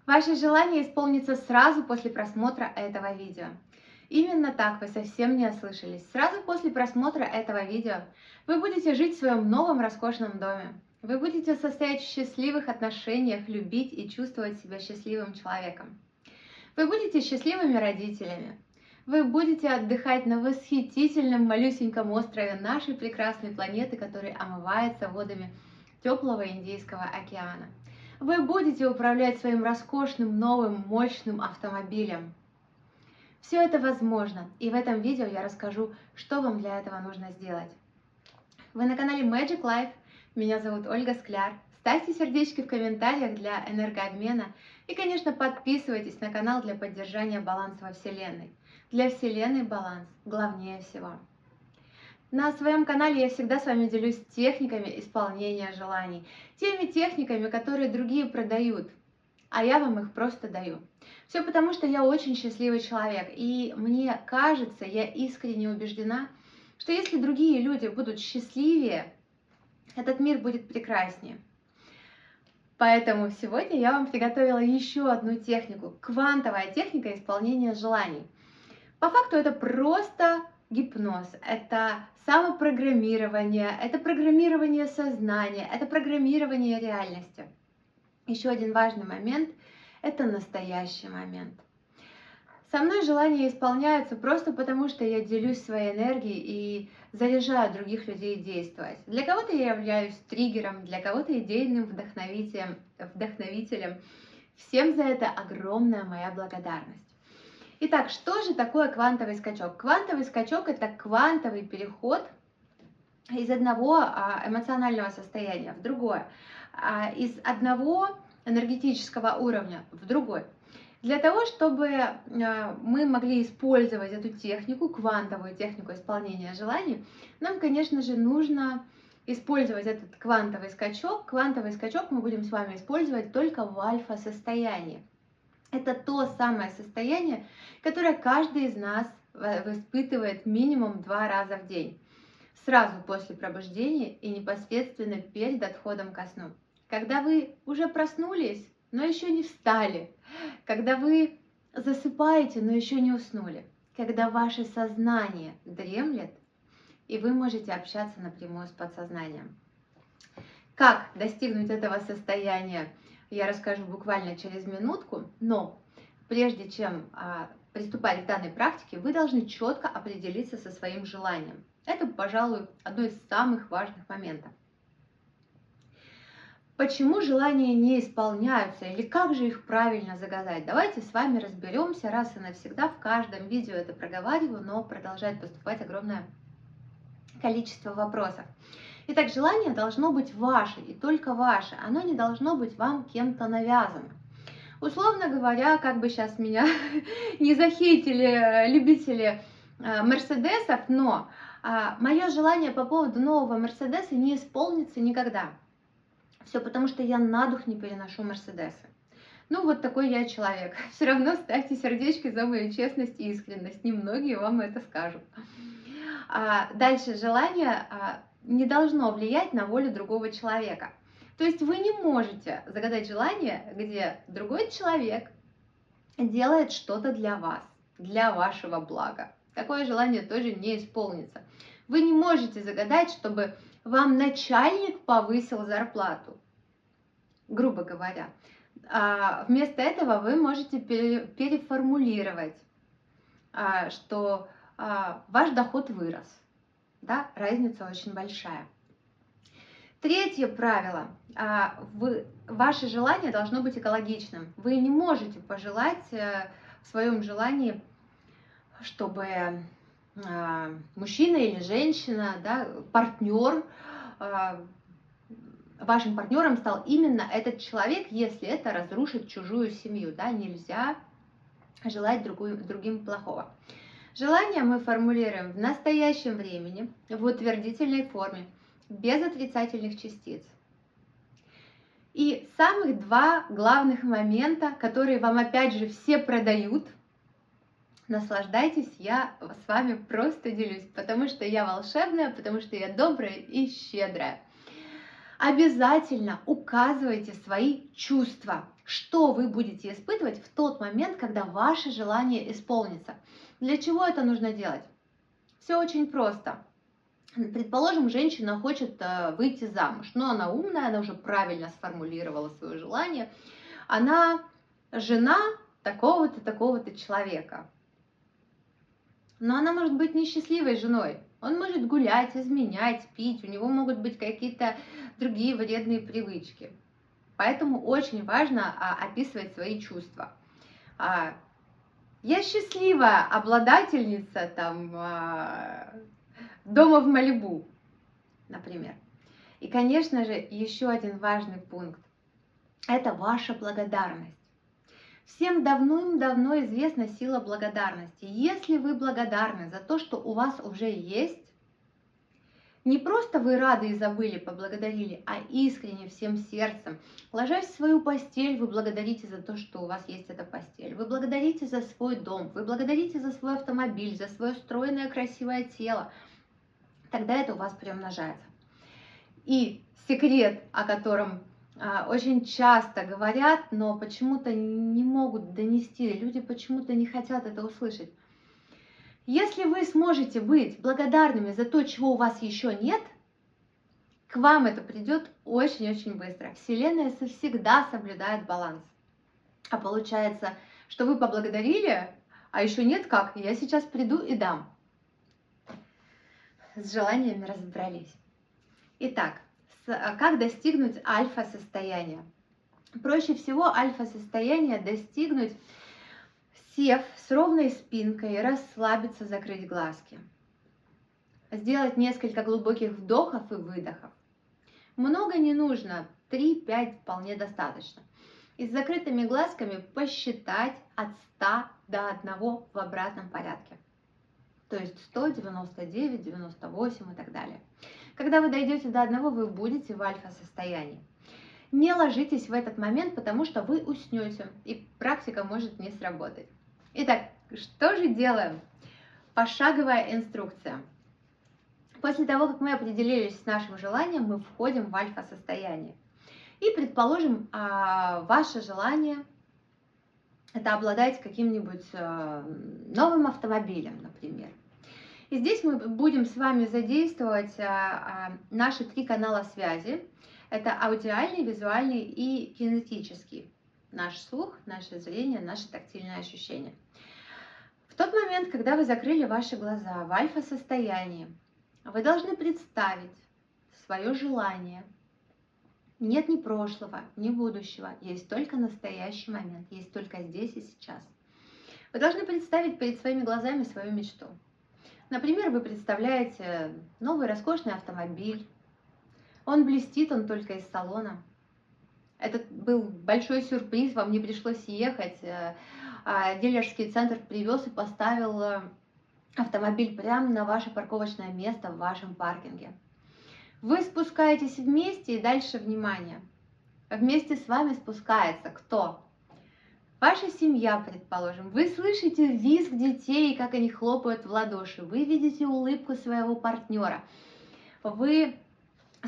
Ваше желание исполнится сразу после просмотра этого видео. Именно так, вы совсем не ослышались. Сразу после просмотра этого видео вы будете жить в своем новом роскошном доме. Вы будете состоять в счастливых отношениях, любить и чувствовать себя счастливым человеком. Вы будете счастливыми родителями. Вы будете отдыхать на восхитительном малюсеньком острове нашей прекрасной планеты, который омывается водами теплого Индийского океана. Вы будете управлять своим роскошным, новым, мощным автомобилем. Все это возможно, и в этом видео я расскажу, что вам для этого нужно сделать. Вы на канале Magic Life, меня зовут Ольга Скляр. Ставьте сердечки в комментариях для энергообмена и, конечно, подписывайтесь на канал для поддержания баланса во Вселенной. Для Вселенной баланс главнее всего. На своем канале я всегда с вами делюсь техниками исполнения желаний, теми техниками, которые другие продают, а я вам их просто даю. Все потому, что я очень счастливый человек, и мне кажется, я искренне убеждена, что если другие люди будут счастливее, этот мир будет прекраснее. Поэтому сегодня я вам приготовила еще одну технику, квантовая техника исполнения желаний. По факту это просто гипноз, это самопрограммирование, это программирование сознания, это программирование реальности. Еще один важный момент – это настоящий момент. Со мной желания исполняются просто потому, что я делюсь своей энергией и заряжаю других людей действовать. Для кого-то я являюсь триггером, для кого-то идейным вдохновителем. Всем за это огромная моя благодарность. Итак, что же такое квантовый скачок? Квантовый скачок – это квантовый переход из одного эмоционального состояния в другое, из одного энергетического уровня в другой. Для того, чтобы мы могли использовать эту технику, квантовую технику исполнения желаний, нам, конечно же, нужно использовать этот квантовый скачок. Квантовый скачок мы будем с вами использовать только в альфа-состоянии. Это то самое состояние, которое каждый из нас испытывает минимум 2 раза в день. Сразу после пробуждения и непосредственно перед отходом ко сну. Когда вы уже проснулись, но еще не встали. Когда вы засыпаете, но еще не уснули. Когда ваше сознание дремлет, и вы можете общаться напрямую с подсознанием. Как достигнуть этого состояния, я расскажу буквально через минутку, но прежде чем приступать к данной практике, вы должны четко определиться со своим желанием. Это, пожалуй, одно из самых важных моментов. Почему желания не исполняются или как же их правильно загадать? Давайте с вами разберемся раз и навсегда. В каждом видео это проговариваю, но продолжает поступать огромное количество вопросов. Итак, желание должно быть ваше и только ваше. Оно не должно быть вам кем-то навязано. Условно говоря, как бы сейчас меня не захейтили любители мерседесов, но мое желание по поводу нового мерседеса не исполнится никогда. Все потому, что я на дух не переношу мерседесы. Ну, вот такой я человек. Все равно ставьте сердечки за мою честность и искренность. Немногие вам это скажут. Дальше, желание не должно влиять на волю другого человека. То есть вы не можете загадать желание, где другой человек делает что-то для вас, для вашего блага. Такое желание тоже не исполнится. Вы не можете загадать, чтобы вам начальник повысил зарплату, грубо говоря. Вместо этого вы можете переформулировать, что ваш доход вырос. Да? Разница очень большая. Третье правило. Ваше желание должно быть экологичным. Вы не можете пожелать в своем желании, чтобы мужчина или женщина, да, партнер, вашим партнером стал именно этот человек, если это разрушит чужую семью. Да? Нельзя желать другим плохого. Желание мы формулируем в настоящем времени, в утвердительной форме, без отрицательных частиц. И самых 2 главных момента, которые вам опять же все продают. Наслаждайтесь, я с вами просто делюсь, потому что я волшебная, потому что я добрая и щедрая. Обязательно указывайте свои чувства. что вы будете испытывать в тот момент, когда ваше желание исполнится. Для чего это нужно делать? Все очень просто. Предположим, женщина хочет выйти замуж, но она умная, она уже правильно сформулировала свое желание. Она жена такого-то, такого-то человека. Но она может быть несчастливой женой. Он может гулять, изменять, пить, у него могут быть какие-то другие вредные привычки. Поэтому очень важно описывать свои чувства. Я счастливая обладательница дома в Малибу, например. И, конечно же, еще один важный пункт – это ваша благодарность. Всем давным-давно известна сила благодарности. Если вы благодарны за то, что у вас уже есть, не просто вы рады и забыли, поблагодарили, а искренне, всем сердцем, ложась в свою постель, вы благодарите за то, что у вас есть эта постель. Вы благодарите за свой дом, вы благодарите за свой автомобиль, за свое стройное красивое тело. Тогда это у вас приумножается. И секрет, о котором очень часто говорят, но почему-то не могут донести, люди почему-то не хотят это услышать. Если вы сможете быть благодарными за то, чего у вас еще нет, к вам это придет очень-очень быстро. Вселенная всегда соблюдает баланс. А получается, что вы поблагодарили, а еще нет как, я сейчас приду и дам. С желаниями разобрались. Итак, как достигнуть альфа-состояния? Проще всего альфа-состояние достигнуть, сев с ровной спинкой, расслабиться, закрыть глазки. Сделать несколько глубоких вдохов и выдохов. Много не нужно, 3-5 вполне достаточно. И с закрытыми глазками посчитать от 100 до 1 в обратном порядке. То есть 100, 99, 98 и так далее. Когда вы дойдете до 1, вы будете в альфа-состоянии. Не ложитесь в этот момент, потому что вы уснете, и практика может не сработать. Итак, что же делаем? Пошаговая инструкция. После того, как мы определились с нашим желанием, мы входим в альфа-состояние. И, предположим, ваше желание – это обладать каким-нибудь новым автомобилем, например. И здесь мы будем с вами задействовать наши 3 канала связи. Это аудиальный, визуальный и кинетический. Наш слух, наше зрение, наши тактильные ощущения. В тот момент, когда вы закрыли ваши глаза в альфа-состоянии, вы должны представить свое желание. Нет ни прошлого, ни будущего, есть только настоящий момент, есть только здесь и сейчас. Вы должны представить перед своими глазами свою мечту. Например, вы представляете новый роскошный автомобиль. Он блестит, он только из салона. Это был большой сюрприз, вам не пришлось ехать. Дилерский центр привез и поставил автомобиль прямо на ваше парковочное место в вашем паркинге. Вы спускаетесь вместе, и дальше внимание. Вместе с вами спускается кто? Ваша семья, предположим. Вы слышите визг детей, как они хлопают в ладоши. Вы видите улыбку своего партнера. Вы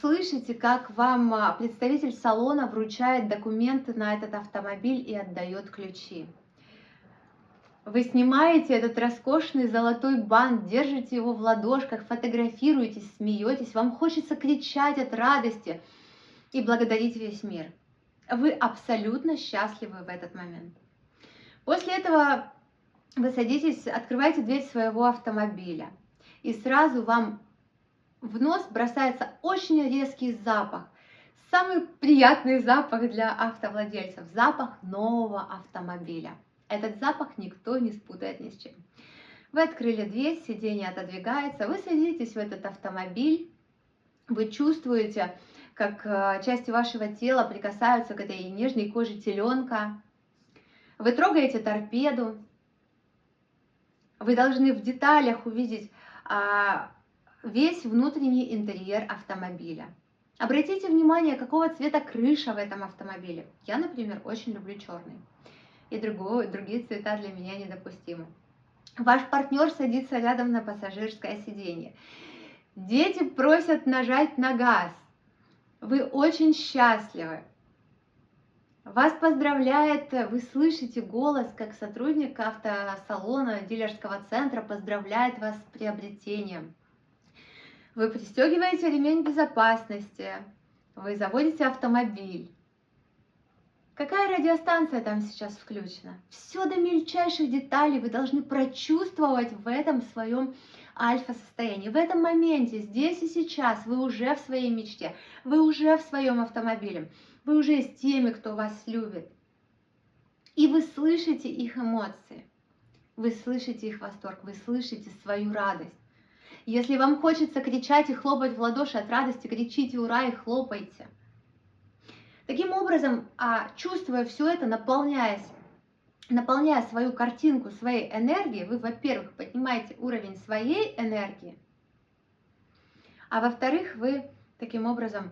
слышите, как вам представитель салона вручает документы на этот автомобиль и отдает ключи. Вы снимаете этот роскошный золотой бант, держите его в ладошках, фотографируетесь, смеетесь. Вам хочется кричать от радости и благодарить весь мир. Вы абсолютно счастливы в этот момент. После этого вы садитесь, открываете дверь своего автомобиля. И сразу вам в нос бросается очень резкий запах. Самый приятный запах для автовладельцев. Запах нового автомобиля. Этот запах никто не спутает ни с чем. Вы открыли дверь, сиденье отодвигается, вы садитесь в этот автомобиль, вы чувствуете, как части вашего тела прикасаются к этой нежной коже теленка. Вы трогаете торпеду. Вы должны в деталях увидеть весь внутренний интерьер автомобиля. Обратите внимание, какого цвета крыша в этом автомобиле. Я, например, очень люблю черный. И другие цвета для меня недопустимы. Ваш партнер садится рядом на пассажирское сиденье. Дети просят нажать на газ. Вы очень счастливы. Вас поздравляет, вы слышите голос, как сотрудник автосалона, дилерского центра поздравляет вас с приобретением. Вы пристегиваете ремень безопасности, вы заводите автомобиль. Какая радиостанция там сейчас включена? Все до мельчайших деталей вы должны прочувствовать в этом своем альфа-состоянии. В этом моменте, здесь и сейчас, вы уже в своей мечте, вы уже в своем автомобиле, вы уже с теми, кто вас любит. И вы слышите их эмоции, вы слышите их восторг, вы слышите свою радость. Если вам хочется кричать и хлопать в ладоши от радости, кричите «Ура!» и хлопайте. Таким образом, чувствуя все это, наполняя свою картинку своей энергии, вы, во-первых, поднимаете уровень своей энергии, а во-вторых, вы таким образом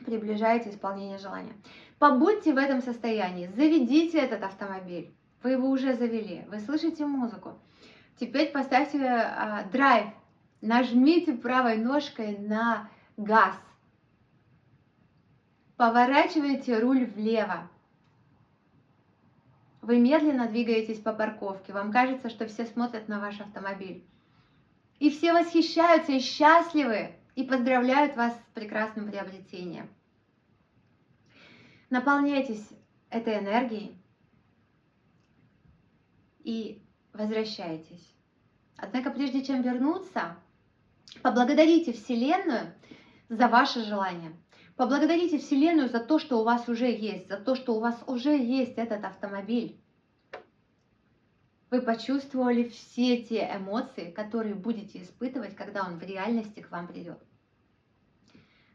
приближаете исполнение желания. Побудьте в этом состоянии, заведите этот автомобиль. Вы его уже завели, вы слышите музыку. Теперь поставьте драйв, нажмите правой ножкой на газ. Поворачивайте руль влево. Вы медленно двигаетесь по парковке. Вам кажется, что все смотрят на ваш автомобиль. И все восхищаются и счастливы, и поздравляют вас с прекрасным приобретением. Наполняйтесь этой энергией и возвращайтесь. Однако прежде чем вернуться, поблагодарите Вселенную за ваше желание. Поблагодарите Вселенную за то, что у вас уже есть, за то, что у вас уже есть этот автомобиль. Вы почувствовали все те эмоции, которые будете испытывать, когда он в реальности к вам придет.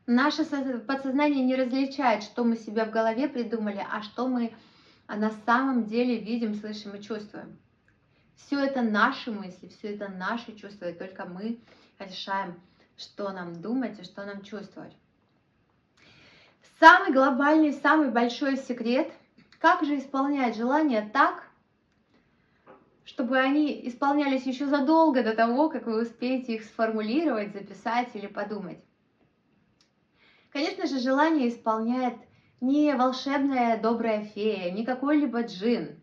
Наше подсознание не различает, что мы себе в голове придумали, а что мы на самом деле видим, слышим и чувствуем. Все это наши мысли, все это наши чувства, и только мы решаем, что нам думать и что нам чувствовать. Самый глобальный, самый большой секрет, как же исполнять желания так, чтобы они исполнялись еще задолго до того, как вы успеете их сформулировать, записать или подумать. Конечно же, желание исполняет не волшебная добрая фея, не какой-либо джин.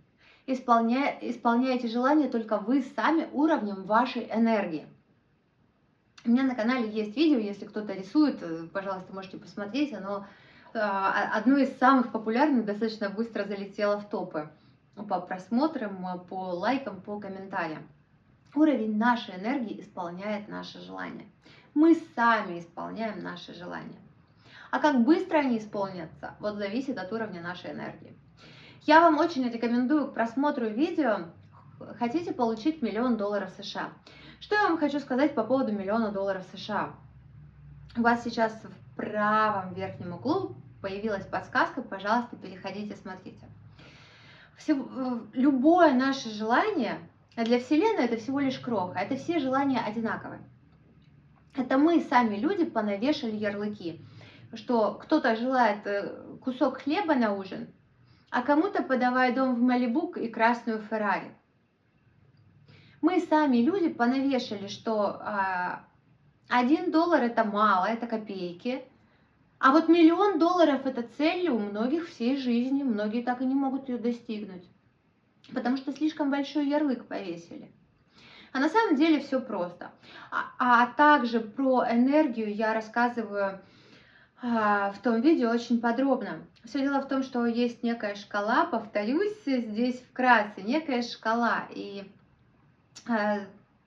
Исполняете желание только вы сами уровнем вашей энергии. У меня на канале есть видео, если кто-то рисует, пожалуйста, можете посмотреть, оно одно из самых популярных, достаточно быстро залетело в топы по просмотрам, по лайкам, по комментариям. Уровень нашей энергии исполняет наши желания. Мы сами исполняем наши желания. А как быстро они исполнятся, вот зависит от уровня нашей энергии. Я вам очень рекомендую к просмотру видео, хотите получить $1 000 000 США. Что я вам хочу сказать по поводу $1 000 000 США. У вас сейчас в правом верхнем углу появилась подсказка, пожалуйста, переходите, смотрите. Любое наше желание для Вселенной это всего лишь кроха, это все желания одинаковые. Это мы сами, люди, понавешали ярлыки, что кто-то желает кусок хлеба на ужин, а кому-то подавай дом в Малибу и красную Феррари. Мы сами, люди, понавешали, что $1 это мало, это копейки, а вот $1 000 000 это цель у многих всей жизни, многие так и не могут ее достигнуть, потому что слишком большой ярлык повесили. А на самом деле все просто. А также про энергию я рассказываю в том видео очень подробно. Все дело в том, что есть некая шкала, повторюсь здесь вкратце, некая шкала, и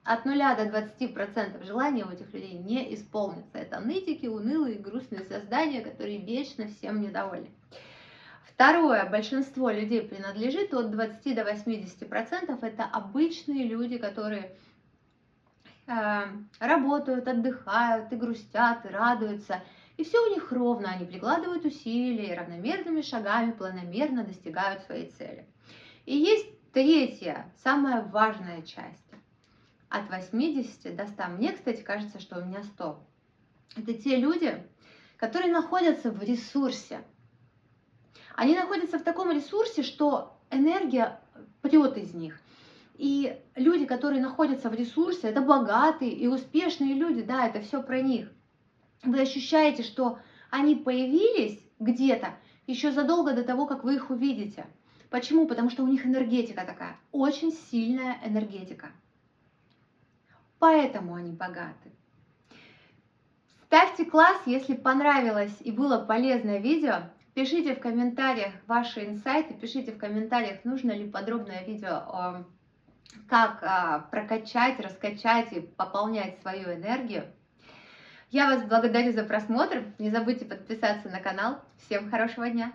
от 0 до 20% желания у этих людей не исполнится. Это нытики, унылые, грустные создания, которые вечно всем недовольны. Второе, большинство людей принадлежит от 20 до 80%. Это обычные люди, которые работают, отдыхают, и грустят, и радуются. И все у них ровно, они прикладывают усилия, и равномерными шагами планомерно достигают своей цели. И есть третья, самая важная часть. От 80 до 100. Мне, кстати, кажется, что у меня 100. Это те люди, которые находятся в ресурсе. Они находятся в таком ресурсе, что энергия прет из них. И люди, которые находятся в ресурсе, это богатые и успешные люди, да, это все про них. Вы ощущаете, что они появились где-то еще задолго до того, как вы их увидите. Почему? Потому что у них энергетика такая, очень сильная энергетика. Поэтому они богаты. Ставьте класс, если понравилось и было полезное видео. Пишите в комментариях ваши инсайты, пишите в комментариях, нужно ли подробное видео, как прокачать, раскачать и пополнять свою энергию. Я вас благодарю за просмотр. Не забудьте подписаться на канал. Всем хорошего дня!